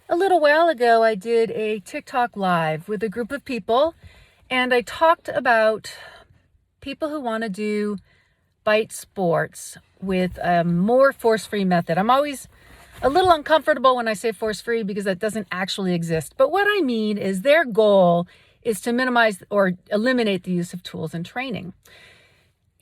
A little while ago, I did a TikTok live with a group of people, and I talked about people who want to do bite sports with a more force-free method. I'm always a little uncomfortable when I say force-free because that doesn't actually exist. But what I mean is their goal is to minimize or eliminate the use of tools in training.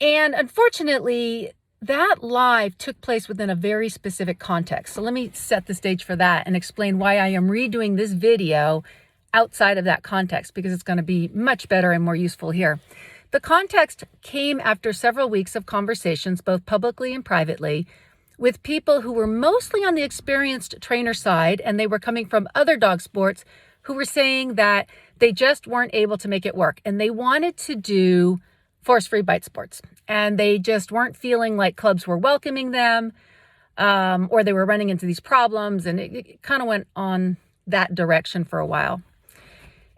And unfortunately, that live took place within a very specific context. So let me set the stage for that and explain why I am redoing this video outside of that context, because it's going to be much better and more useful here. The context came after several weeks of conversations, both publicly and privately, with people who were mostly on the experienced trainer side, and they were coming from other dog sports, who were saying that they just weren't able to make it work and they wanted to do force-free bite sports, and they just weren't feeling like clubs were welcoming them, or they were running into these problems, and it kind of went on that direction for a while.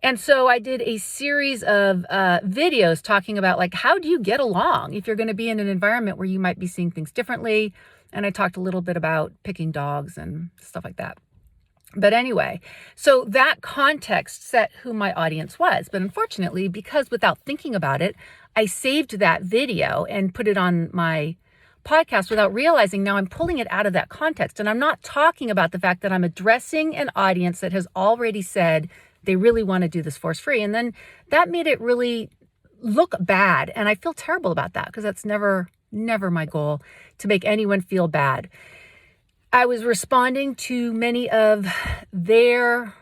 And so I did a series of videos talking about, like, how do you get along if you're going to be in an environment where you might be seeing things differently, and I talked a little bit about picking dogs and stuff like that. But anyway, so that context set who my audience was. But unfortunately, because without thinking about it, I saved that video and put it on my podcast without realizing now I'm pulling it out of that context. And I'm not talking about the fact that I'm addressing an audience that has already said they really want to do this force-free. And then that made it really look bad. And I feel terrible about that because that's never my goal, to make anyone feel bad. I was responding to many of their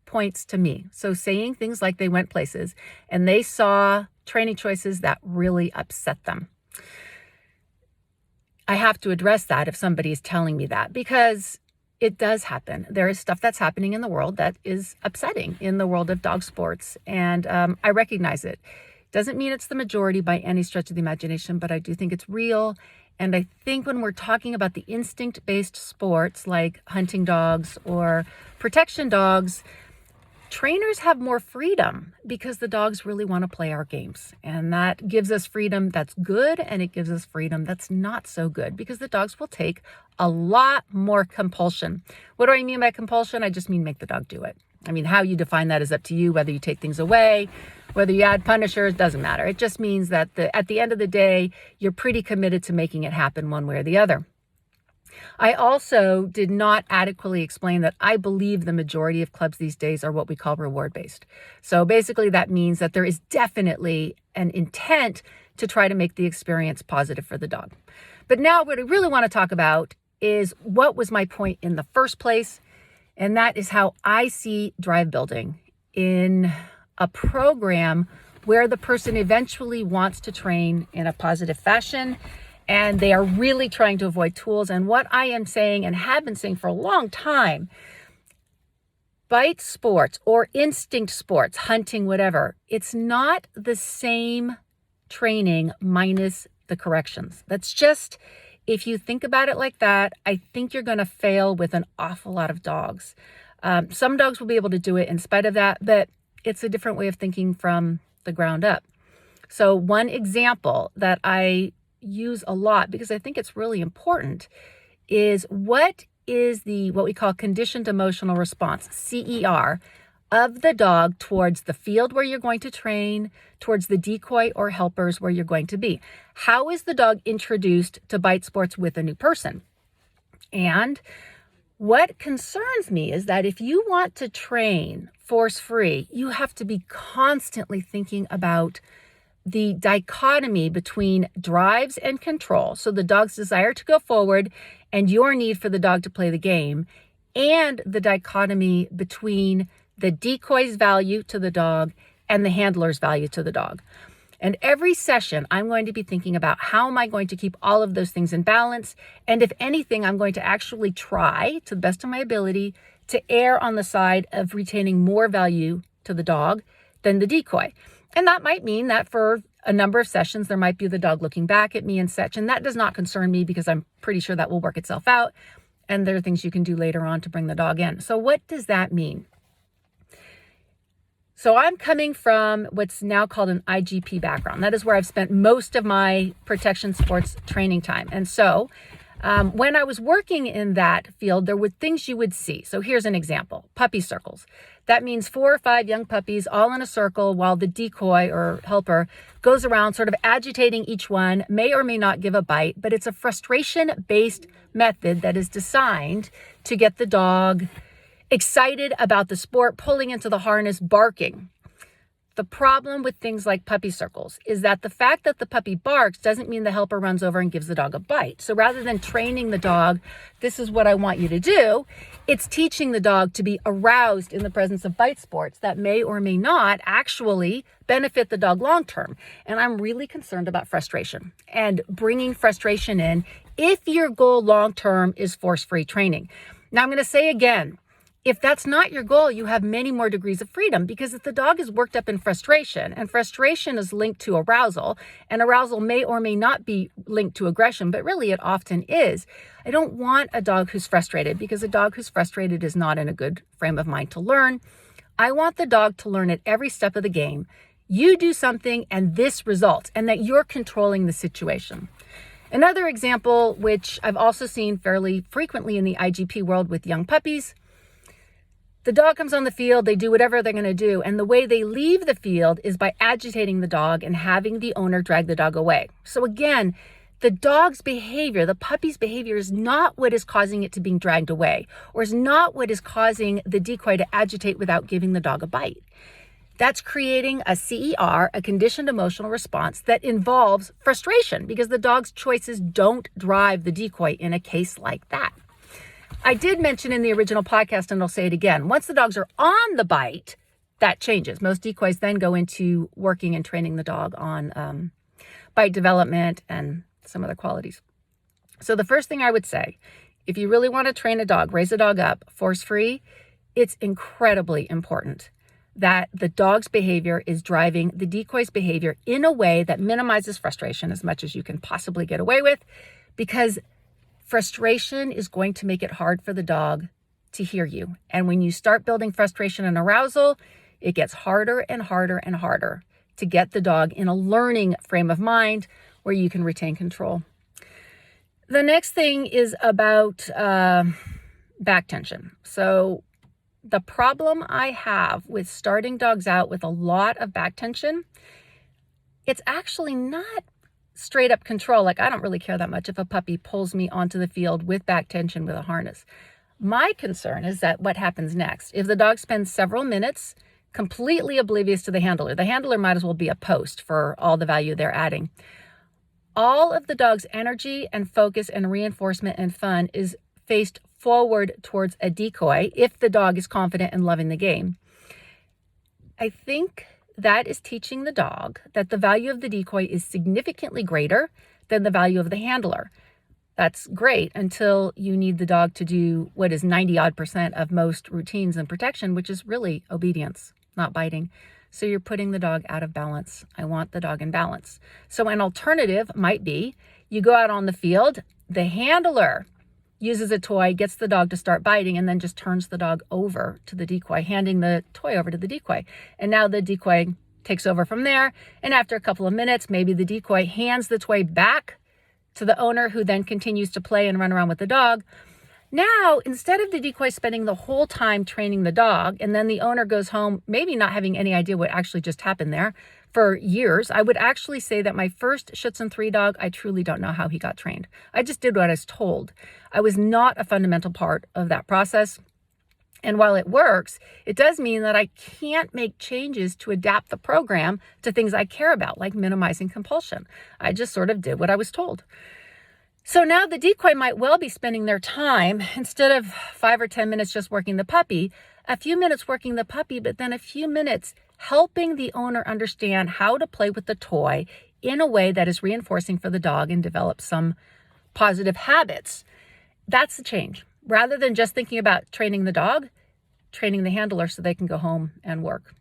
points to me. So saying things like they went places and they saw training choices that really upset them. I have to address that if somebody is telling me that, because it does happen. There is stuff that's happening in the world that is upsetting in the world of dog sports. And I recognize it. Doesn't mean it's the majority by any stretch of the imagination, but I do think it's real. And I think when we're talking about the instinct-based sports like hunting dogs or protection dogs, trainers have more freedom because the dogs really want to play our games. And that gives us freedom that's good, and it gives us freedom that's not so good because the dogs will take a lot more compulsion. What do I mean by compulsion? I just mean make the dog do it. I mean, how you define that is up to you, whether you take things away, whether you add punishers, doesn't matter. It just means that at the end of the day, you're pretty committed to making it happen one way or the other. I also did not adequately explain that I believe the majority of clubs these days are what we call reward-based. So basically that means that there is definitely an intent to try to make the experience positive for the dog. But now what I really want to talk about is what was my point in the first place. And that is how I see drive building in a program where the person eventually wants to train in a positive fashion, and they are really trying to avoid tools. And what I am saying and have been saying for a long time, bite sports or instinct sports, hunting, whatever, it's not the same training minus the corrections. That's just, if you think about it like that, I think you're going to fail with an awful lot of dogs. Some dogs will be able to do it in spite of that, but it's a different way of thinking from the ground up. So one example that I use a lot, because I think it's really important, is what we call conditioned emotional response, CER, of the dog towards the field where you're going to train, towards the decoy or helpers where you're going to be. How is the dog introduced to bite sports with a new person? And what concerns me is that if you want to train force-free, you have to be constantly thinking about the dichotomy between drives and control, so the dog's desire to go forward and your need for the dog to play the game, and the dichotomy between the decoy's value to the dog and the handler's value to the dog. And every session, I'm going to be thinking about how am I going to keep all of those things in balance. And if anything, I'm going to actually try, to the best of my ability, to err on the side of retaining more value to the dog than the decoy. And that might mean that for a number of sessions, there might be the dog looking back at me and such. And that does not concern me because I'm pretty sure that will work itself out. And there are things you can do later on to bring the dog in. So what does that mean? So I'm coming from what's now called an IGP background. That is where I've spent most of my protection sports training time. And so When I was working in that field, there were things you would see. So here's an example: puppy circles. That means 4 or 5 young puppies all in a circle while the decoy or helper goes around sort of agitating each one, may or may not give a bite, but it's a frustration-based method that is designed to get the dog excited about the sport, pulling into the harness, barking. The problem with things like puppy circles is that the fact that the puppy barks doesn't mean the helper runs over and gives the dog a bite. So rather than training the dog, this is what I want you to do, it's teaching the dog to be aroused in the presence of bite sports that may or may not actually benefit the dog long term. And I'm really concerned about frustration and bringing frustration in if your goal long term is force-free training. Now I'm going to say again, if that's not your goal, you have many more degrees of freedom, because if the dog is worked up in frustration, and frustration is linked to arousal, and arousal may or may not be linked to aggression, but really it often is. I don't want a dog who's frustrated, because a dog who's frustrated is not in a good frame of mind to learn. I want the dog to learn at every step of the game. You do something and this results, and that you're controlling the situation. Another example, which I've also seen fairly frequently in the IGP world with young puppies: the dog comes on the field, they do whatever they're going to do, and the way they leave the field is by agitating the dog and having the owner drag the dog away. So again, the dog's behavior, the puppy's behavior, is not what is causing it to being dragged away, or is not what is causing the decoy to agitate without giving the dog a bite. That's creating a CER, a conditioned emotional response, that involves frustration, because the dog's choices don't drive the decoy in a case like that. I did mention in the original podcast, and I'll say it again, once the dogs are on the bite, that changes. Most decoys then go into working and training the dog on bite development and some other qualities. So the first thing I would say, if you really want to train a dog, raise a dog up force-free, it's incredibly important that the dog's behavior is driving the decoy's behavior in a way that minimizes frustration as much as you can possibly get away with, because frustration is going to make it hard for the dog to hear you. And when you start building frustration and arousal, it gets harder and harder and harder to get the dog in a learning frame of mind where you can retain control. The next thing is about back tension. So the problem I have with starting dogs out with a lot of back tension, it's actually not straight up control. Like, I don't really care that much if a puppy pulls me onto the field with back tension with a harness. My concern is that what happens next. If the dog spends several minutes completely oblivious to the handler might as well be a post for all the value they're adding. All of the dog's energy and focus and reinforcement and fun is faced forward towards a decoy if the dog is confident and loving the game. I think that is teaching the dog that the value of the decoy is significantly greater than the value of the handler. That's great until you need the dog to do what is 90% of most routines and protection, which is really obedience, not biting. So you're putting the dog out of balance. I want the dog in balance. So an alternative might be you go out on the field, the handler uses a toy, gets the dog to start biting, and then just turns the dog over to the decoy, handing the toy over to the decoy. And now the decoy takes over from there. And after a couple of minutes, maybe the decoy hands the toy back to the owner, who then continues to play and run around with the dog. Now, instead of the decoy spending the whole time training the dog, and then the owner goes home maybe not having any idea what actually just happened there for years, I would actually say that my first Schutzhund 3 dog, I truly don't know how he got trained. I just did what I was told. I was not a fundamental part of that process. And while it works, it does mean that I can't make changes to adapt the program to things I care about, like minimizing compulsion. I just sort of did what I was told. So now the decoy might well be spending their time, instead of 5 or 10 minutes just working the puppy, a few minutes working the puppy, but then a few minutes helping the owner understand how to play with the toy in a way that is reinforcing for the dog and develop some positive habits. That's the change. Rather than just thinking about training the dog, training the handler so they can go home and work.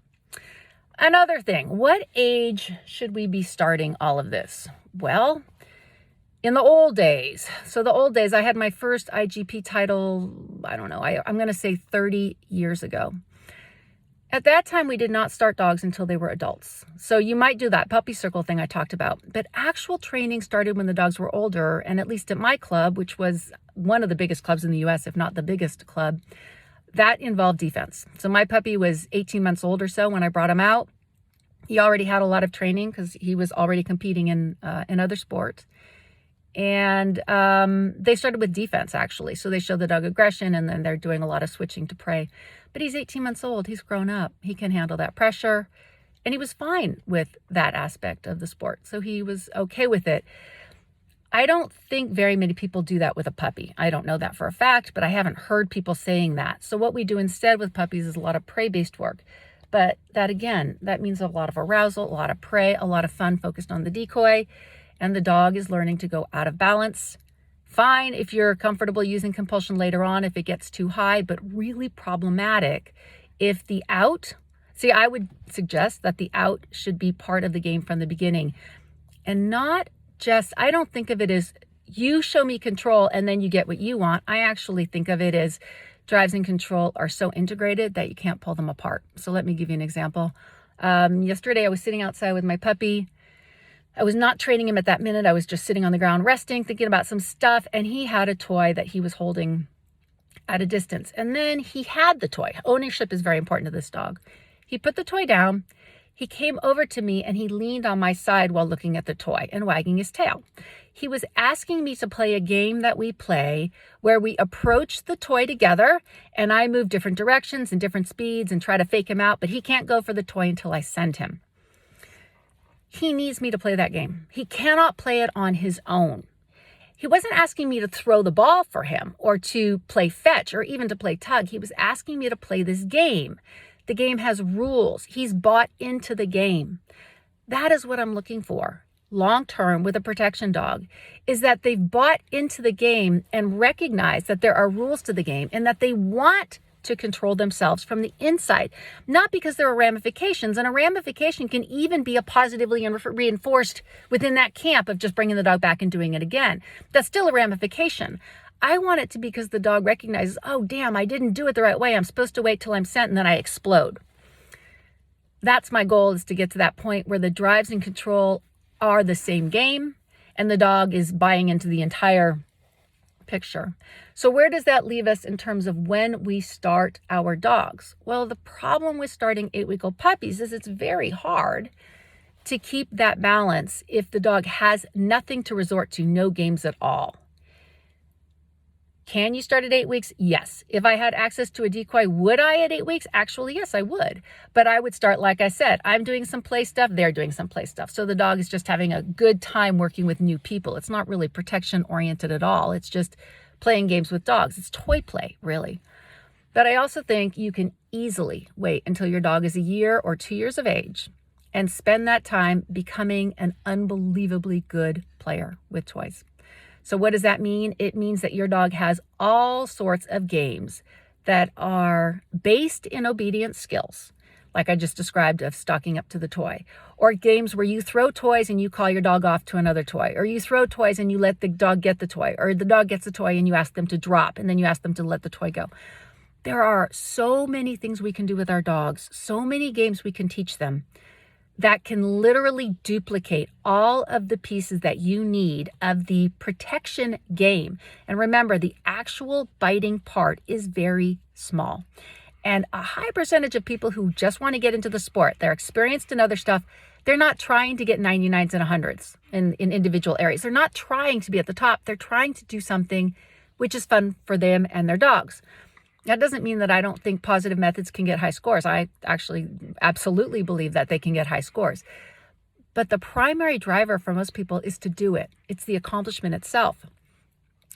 Another thing, what age should we be starting all of this? Well, in the old days, I had my first IGP title, I'm going to say 30 years ago. At that time, we did not start dogs until they were adults. So you might do that puppy circle thing I talked about. But actual training started when the dogs were older. And at least at my club, which was one of the biggest clubs in the US, if not the biggest club, that involved defense. So my puppy was 18 months old or so when I brought him out. He already had a lot of training because he was already competing in other sports. And they started with defense, actually. So they show the dog aggression, and then they're doing a lot of switching to prey. But he's 18 months old. He's grown up. He can handle that pressure. And he was fine with that aspect of the sport. So he was okay with it. I don't think very many people do that with a puppy. I don't know that for a fact, but I haven't heard people saying that. So what we do instead with puppies is a lot of prey-based work. But that, again, that means a lot of arousal, a lot of prey, a lot of fun focused on the decoy. And the dog is learning to go out of balance. Fine if you're comfortable using compulsion later on if it gets too high, but really problematic if the out. See, I would suggest that the out should be part of the game from the beginning and not just, I don't think of it as you show me control and then you get what you want. I actually think of it as drives and control are so integrated that you can't pull them apart. So let me give you an example. Yesterday I was sitting outside with my puppy. I was not training him at that minute. I was just sitting on the ground resting, thinking about some stuff, and he had a toy that he was holding at a distance. And then he had the toy. Ownership is very important to this dog. He put the toy down. He came over to me and he leaned on my side while looking at the toy and wagging his tail. He was asking me to play a game that we play where we approach the toy together and I move different directions and different speeds and try to fake him out, but he can't go for the toy until I send him. He needs me to play that game. He cannot play it on his own. He wasn't asking me to throw the ball for him or to play fetch or even to play tug. He was asking me to play this game. The game has rules. He's bought into the game. That is what I'm looking for long term with a protection dog, is that they've bought into the game and recognize that there are rules to the game and that they want to control themselves from the inside, not because there are ramifications. And a ramification can even be a positively reinforced within that camp of just bringing the dog back and doing it again. That's still a ramification. I want it to be because the dog recognizes, oh, damn, I didn't do it the right way. I'm supposed to wait till I'm sent and then I explode. That's my goal, is to get to that point where the drives and control are the same game and the dog is buying into the entire picture. So where does that leave us in terms of when we start our dogs? Well, the problem with starting 8-week-old puppies is it's very hard to keep that balance if the dog has nothing to resort to, no games at all. Can you start at 8 weeks? Yes. If I had access to a decoy, would I at 8 weeks? Actually, yes, I would. But I would start, like I said, I'm doing some play stuff, they're doing some play stuff. So the dog is just having a good time working with new people. It's not really protection oriented at all. It's just playing games with dogs. It's toy play, really. But I also think you can easily wait until your dog is a year or 2 years of age and spend that time becoming an unbelievably good player with toys. So what does that mean? It means that your dog has all sorts of games that are based in obedience skills, like I just described of stalking up to the toy, or games where you throw toys and you call your dog off to another toy, or you throw toys and you let the dog get the toy, or the dog gets the toy and you ask them to drop and then you ask them to let the toy go. There are so many things we can do with our dogs, so many games we can teach them that can literally duplicate all of the pieces that you need of the protection game. And remember, the actual biting part is very small. And a high percentage of people who just want to get into the sport, they're experienced in other stuff, they're not trying to get 99s and 100s in individual areas. They're not trying to be at the top. They're trying to do something which is fun for them and their dogs. That doesn't mean that I don't think positive methods can get high scores. I actually absolutely believe that they can get high scores. But the primary driver for most people is to do it. It's the accomplishment itself.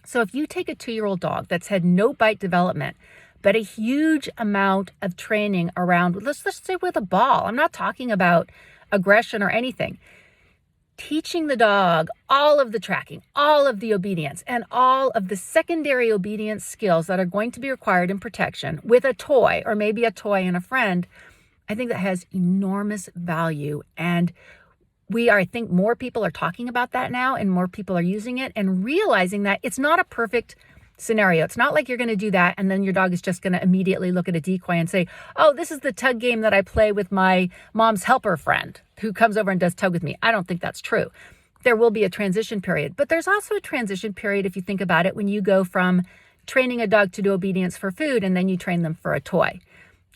So if you take a 2-year-old dog that's had no bite development, but a huge amount of training around, let's say with a ball. I'm not talking about aggression or anything. Teaching the dog all of the tracking, all of the obedience, and all of the secondary obedience skills that are going to be required in protection with a toy, or maybe a toy and a friend, I think that has enormous value. And I think more people are talking about that now, and more people are using it and realizing that it's not a perfect scenario. It's not like you're going to do that and then your dog is just going to immediately look at a decoy and say, oh, this is the tug game that I play with my mom's helper friend who comes over and does tug with me. I don't think that's true. There will be a transition period, but there's also a transition period if you think about it when you go from training a dog to do obedience for food and then you train them for a toy.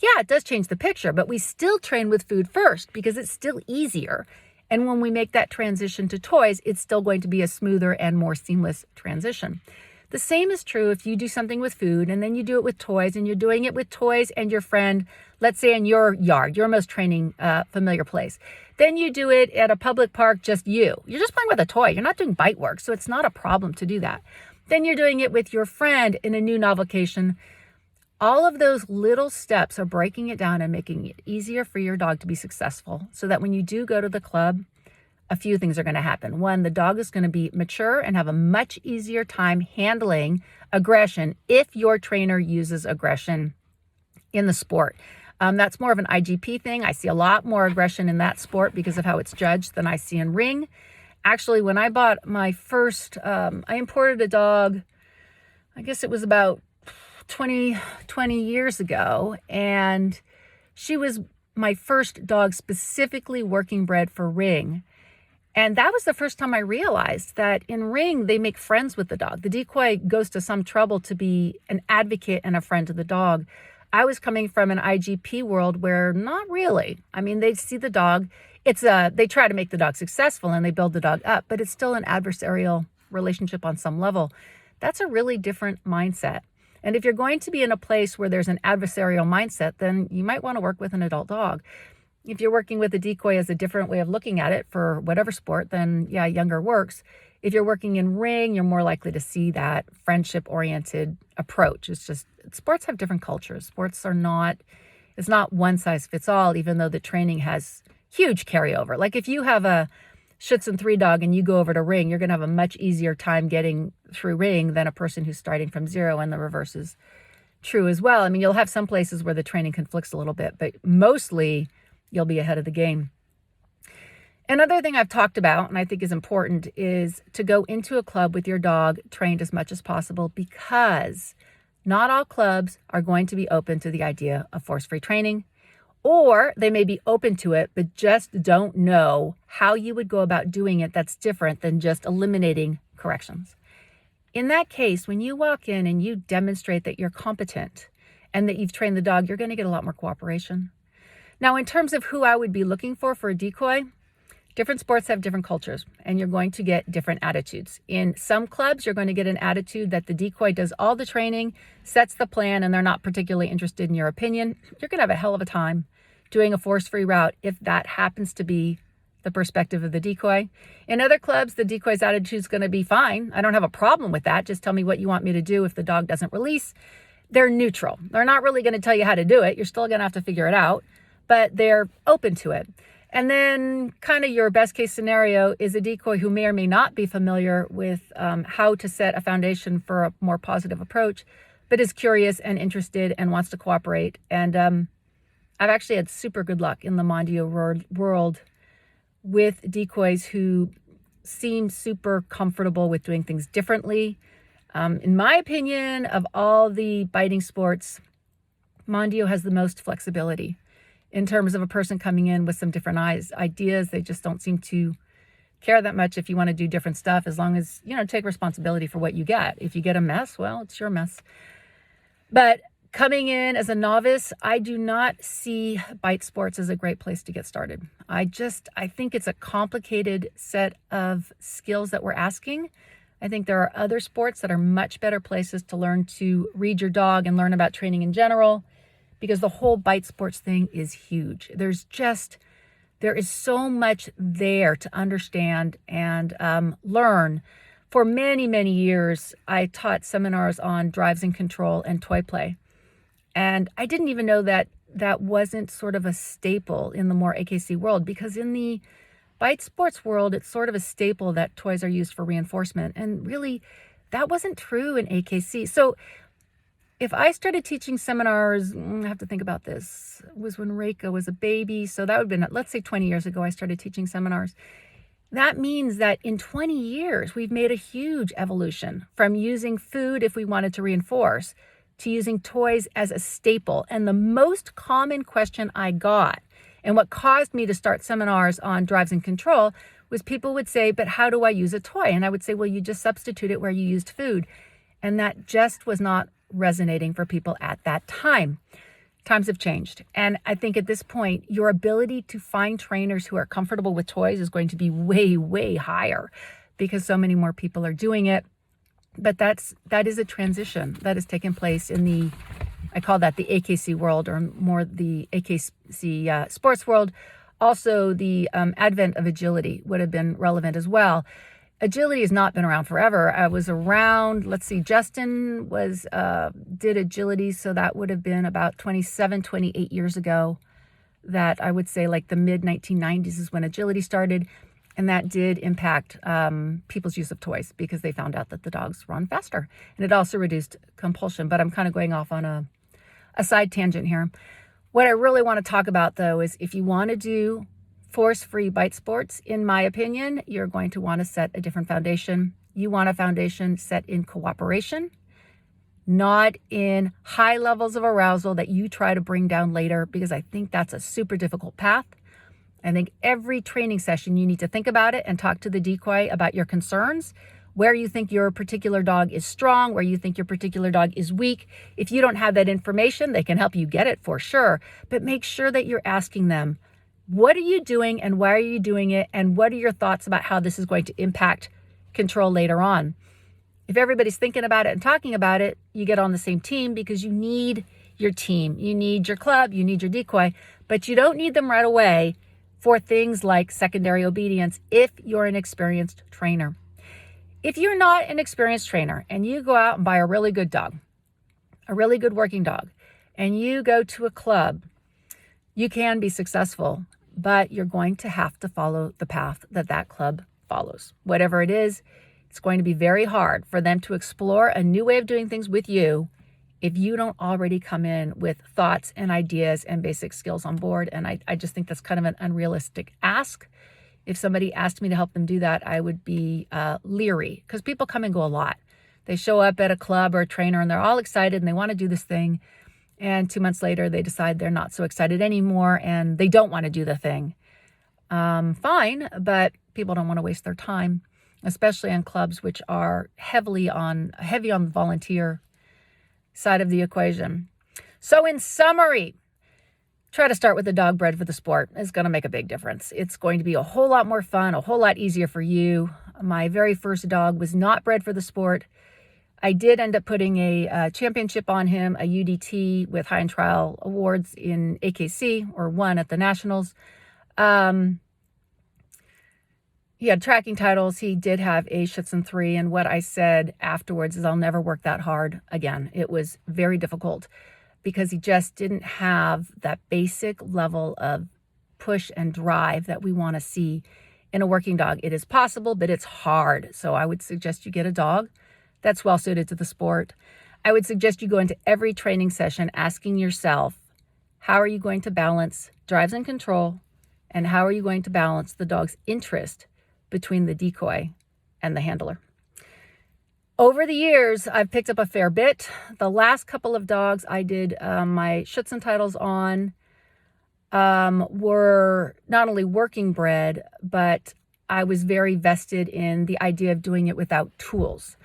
Yeah, it does change the picture, but we still train with food first because it's still easier. And when we make that transition to toys, it's still going to be a smoother and more seamless transition. The same is true if you do something with food and then you do it with toys and you're doing it with toys and your friend, let's say in your yard, your most training familiar place. Then you do it at a public park, just you. You're just playing with a toy. You're not doing bite work, so it's not a problem to do that. Then you're doing it with your friend in a new novocation. All of those little steps are breaking it down and making it easier for your dog to be successful so that when you do go to the club, a few things are going to happen. One, the dog is going to be mature and have a much easier time handling aggression if your trainer uses aggression in the sport. That's more of an IGP thing. I see a lot more aggression in that sport because of how it's judged than I see in ring. Actually, when I bought my first, I imported a dog, I guess it was about 20 years ago, and she was my first dog specifically working bred for ring. And that was the first time I realized that in ring, they make friends with the dog. The decoy goes to some trouble to be an advocate and a friend to the dog. I was coming from an IGP world where not really. I mean, they see the dog. They try to make the dog successful and they build the dog up, but it's still an adversarial relationship on some level. That's a really different mindset. And if you're going to be in a place where there's an adversarial mindset, then you might want to work with an adult dog. If you're working with a decoy as a different way of looking at it for whatever sport, then yeah, younger works. If you're working in ring, you're more likely to see that friendship-oriented approach. It's just, sports have different cultures. Sports it's not one size fits all, even though the training has huge carryover. Like if you have a Schutzhund 3 dog and you go over to ring, you're going to have a much easier time getting through ring than a person who's starting from zero, and the reverse is true as well. I mean, you'll have some places where the training conflicts a little bit, but mostly you'll be ahead of the game. Another thing I've talked about, and I think is important, is to go into a club with your dog trained as much as possible, because not all clubs are going to be open to the idea of force-free training. Or they may be open to it, but just don't know how you would go about doing it that's different than just eliminating corrections. In that case, when you walk in and you demonstrate that you're competent and that you've trained the dog, you're going to get a lot more cooperation. Now, in terms of who I would be looking for a decoy, different sports have different cultures, and you're going to get different attitudes. In some clubs, you're going to get an attitude that the decoy does all the training, sets the plan, and they're not particularly interested in your opinion. You're going to have a hell of a time doing a force-free route if that happens to be the perspective of the decoy. In other clubs, the decoy's attitude is going to be fine. I don't have a problem with that. Just tell me what you want me to do if the dog doesn't release. They're neutral. They're not really going to tell you how to do it. You're still going to have to figure it out, but they're open to it. And then kind of your best case scenario is a decoy who may or may not be familiar with how to set a foundation for a more positive approach, but is curious and interested and wants to cooperate. And I've actually had super good luck in the Mondio world with decoys who seem super comfortable with doing things differently. In my opinion, of all the biting sports, Mondio has the most flexibility in terms of a person coming in with some different ideas. They just don't seem to care that much if you want to do different stuff, as long as, take responsibility for what you get. If you get a mess, well, it's your mess. But coming in as a novice, I do not see bite sports as a great place to get started. I think it's a complicated set of skills that we're asking. I think there are other sports that are much better places to learn to read your dog and learn about training in general, because the whole bite sports thing is huge. There is so much there to understand and learn. For many, many years, I taught seminars on drives and control and toy play. And I didn't even know that that wasn't sort of a staple in the more AKC world, because in the bite sports world, it's sort of a staple that toys are used for reinforcement. And really, that wasn't true in AKC. So if I started teaching seminars, I have to think about this, it was when Reika was a baby. So that would have been, let's say 20 years ago, I started teaching seminars. That means that in 20 years, we've made a huge evolution from using food if we wanted to reinforce to using toys as a staple. And the most common question I got, and what caused me to start seminars on drives and control, was people would say, but how do I use a toy? And I would say, well, you just substitute it where you used food. And that just was not resonating for people at that time. Times have changed. And I think at this point, your ability to find trainers who are comfortable with toys is going to be way, way higher because so many more people are doing it. But that is a transition that has taken place in the, I call that the AKC world, or more the AKC sports world. Also, the advent of agility would have been relevant as well. Agility has not been around forever. I was around, let's see, Justin did agility, so that would have been about 27, 28 years ago. That I would say like the mid 1990s is when agility started. And that did impact people's use of toys because they found out that the dogs run faster. And it also reduced compulsion. But I'm kind of going off on a side tangent here. What I really want to talk about, though, is if you want to do force-free bite sports, in my opinion, you're going to want to set a different foundation. You want a foundation set in cooperation, not in high levels of arousal that you try to bring down later, because I think that's a super difficult path. I think every training session you need to think about it and talk to the decoy about your concerns, where you think your particular dog is strong, where you think your particular dog is weak. If you don't have that information, they can help you get it for sure, but make sure that you're asking them, what are you doing and why are you doing it? And what are your thoughts about how this is going to impact control later on? If everybody's thinking about it and talking about it, you get on the same team because you need your team. You need your club, you need your decoy, but you don't need them right away for things like secondary obedience if you're an experienced trainer. If you're not an experienced trainer and you go out and buy a really good dog, a really good working dog, and you go to a club, you can be successful, but you're going to have to follow the path that that club follows. Whatever it is, it's going to be very hard for them to explore a new way of doing things with you if you don't already come in with thoughts and ideas and basic skills on board. And I just think that's kind of an unrealistic ask. If somebody asked me to help them do that, I would be leery, because people come and go a lot. They show up at a club or a trainer and they're all excited and they want to do this thing. And 2 months later, they decide they're not so excited anymore and they don't want to do the thing. Fine, but people don't want to waste their time, especially on clubs which are heavy on the volunteer side of the equation. So in summary, try to start with a dog bred for the sport. It's going to make a big difference. It's going to be a whole lot more fun, a whole lot easier for you. My very first dog was not bred for the sport. I did end up putting a championship on him, a UDT with high and trial awards in AKC, or one at the Nationals. He had tracking titles. He did have a Schutzen 3. And what I said afterwards is I'll never work that hard again. It was very difficult because he just didn't have that basic level of push and drive that we want to see in a working dog. It is possible, but it's hard. So I would suggest you get a dog that's well suited to the sport. I would suggest you go into every training session asking yourself, how are you going to balance drives and control? And how are you going to balance the dog's interest between the decoy and the handler? Over the years, I've picked up a fair bit. The last couple of dogs I did my Schutzen titles on were not only working bred, but I was very vested in the idea of doing it without tools.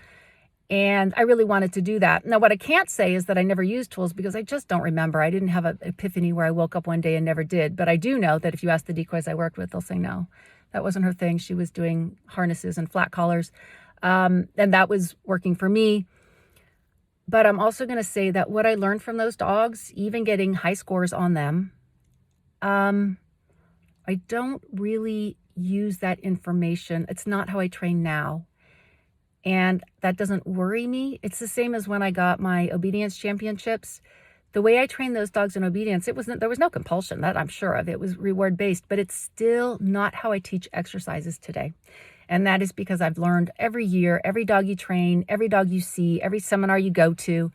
And I really wanted to do that. Now, what I can't say is that I never used tools because I just don't remember. I didn't have an epiphany where I woke up one day and never did. But I do know that if you ask the decoys I worked with, they'll say no. That wasn't her thing. She was doing harnesses and flat collars. And that was working for me. But I'm also going to say that what I learned from those dogs, even getting high scores on them, I don't really use that information. It's not how I train now. And that doesn't worry me. It's the same as when I got my obedience championships. The way I trained those dogs in obedience, there was no compulsion, that I'm sure of. It was reward based, but it's still not how I teach exercises today. And that is because I've learned every year, every dog you train, every dog you see, every seminar you go to,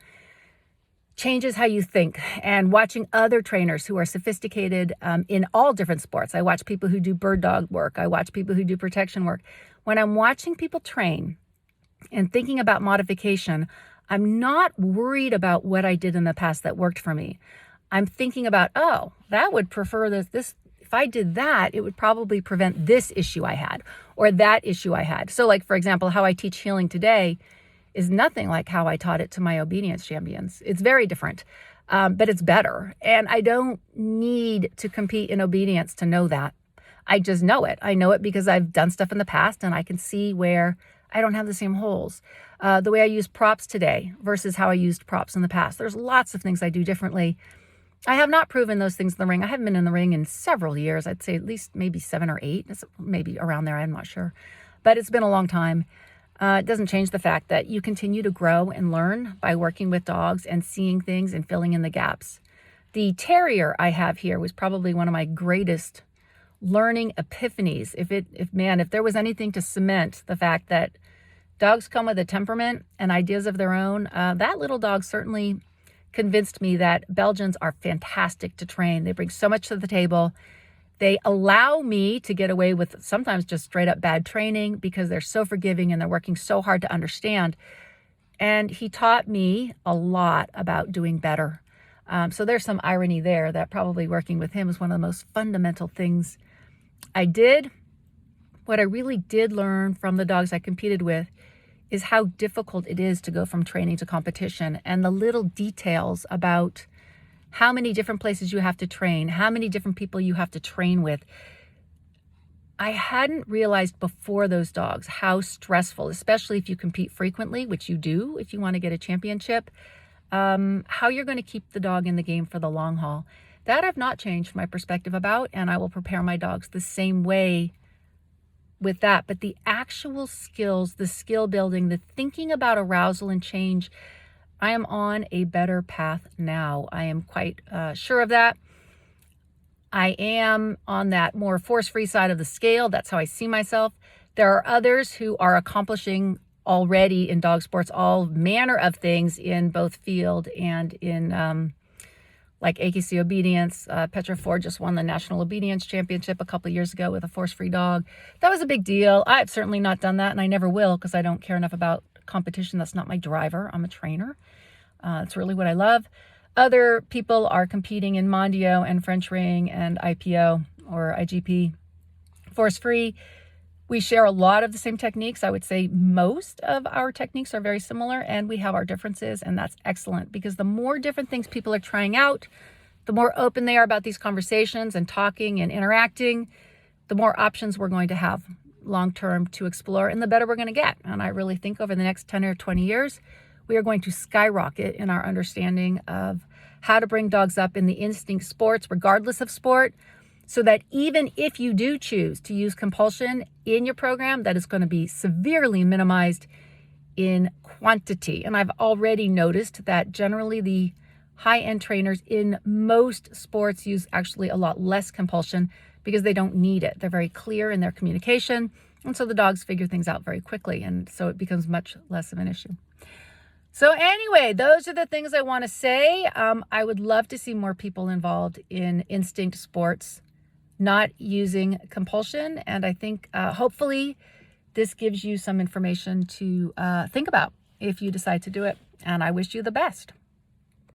changes how you think. And watching other trainers who are sophisticated in all different sports. I watch people who do bird dog work. I watch people who do protection work. When I'm watching people train and thinking about modification, I'm not worried about what I did in the past that worked for me. I'm thinking about, oh, that would prefer this. If I did that, it would probably prevent this issue I had or that issue I had. So like, for example, how I teach healing today is nothing like how I taught it to my obedience champions. It's very different, but it's better. And I don't need to compete in obedience to know that. I just know it. I know it because I've done stuff in the past and I can see where I don't have the same holes. The way I use props today versus how I used props in the past. There's lots of things I do differently. I have not proven those things in the ring. I haven't been in the ring in several years. I'd say at least maybe 7 or 8. It's maybe around there. I'm not sure. But it's been a long time. It doesn't change the fact that you continue to grow and learn by working with dogs and seeing things and filling in the gaps. The terrier I have here was probably one of my greatest learning epiphanies. If there was anything to cement the fact that dogs come with a temperament and ideas of their own, that little dog certainly convinced me that Belgians are fantastic to train. They bring so much to the table. They allow me to get away with sometimes just straight up bad training because they're so forgiving and they're working so hard to understand. And he taught me a lot about doing better. So there's some irony there that probably working with him was one of the most fundamental things I did. What I really did learn from the dogs I competed with is how difficult it is to go from training to competition and the little details about how many different places you have to train, how many different people you have to train with. I hadn't realized before those dogs how stressful, especially if you compete frequently, which you do if you want to get a championship, how you're going to keep the dog in the game for the long haul. That I've not changed my perspective about, and I will prepare my dogs the same way with that. But the actual skills, the skill building, the thinking about arousal and change, I am on a better path now. I am quite sure of that. I am on that more force-free side of the scale. That's how I see myself. There are others who are accomplishing already in dog sports all manner of things in both field and in like AKC obedience. Petra Ford just won the National Obedience Championship a couple of years ago with a force-free dog. That was a big deal. I've certainly not done that, and I never will because I don't care enough about competition. That's not my driver. I'm a trainer. It's really what I love. Other people are competing in Mondio and French Ring and IPO or IGP force-free. We share a lot of the same techniques. I would say most of our techniques are very similar, and we have our differences, and that's excellent because the more different things people are trying out, the more open they are about these conversations and talking and interacting, the more options we're going to have long-term to explore, and the better we're going to get. And I really think over the next 10 or 20 years, we are going to skyrocket in our understanding of how to bring dogs up in the instinct sports, regardless of sport, so that even if you do choose to use compulsion in your program, that is going to be severely minimized in quantity. And I've already noticed that generally the high-end trainers in most sports use actually a lot less compulsion because they don't need it. They're very clear in their communication. And so the dogs figure things out very quickly. And so it becomes much less of an issue. So anyway, those are the things I want to say. I would love to see more people involved in instinct sports, not using compulsion. And I think hopefully this gives you some information to think about if you decide to do it. And I wish you the best.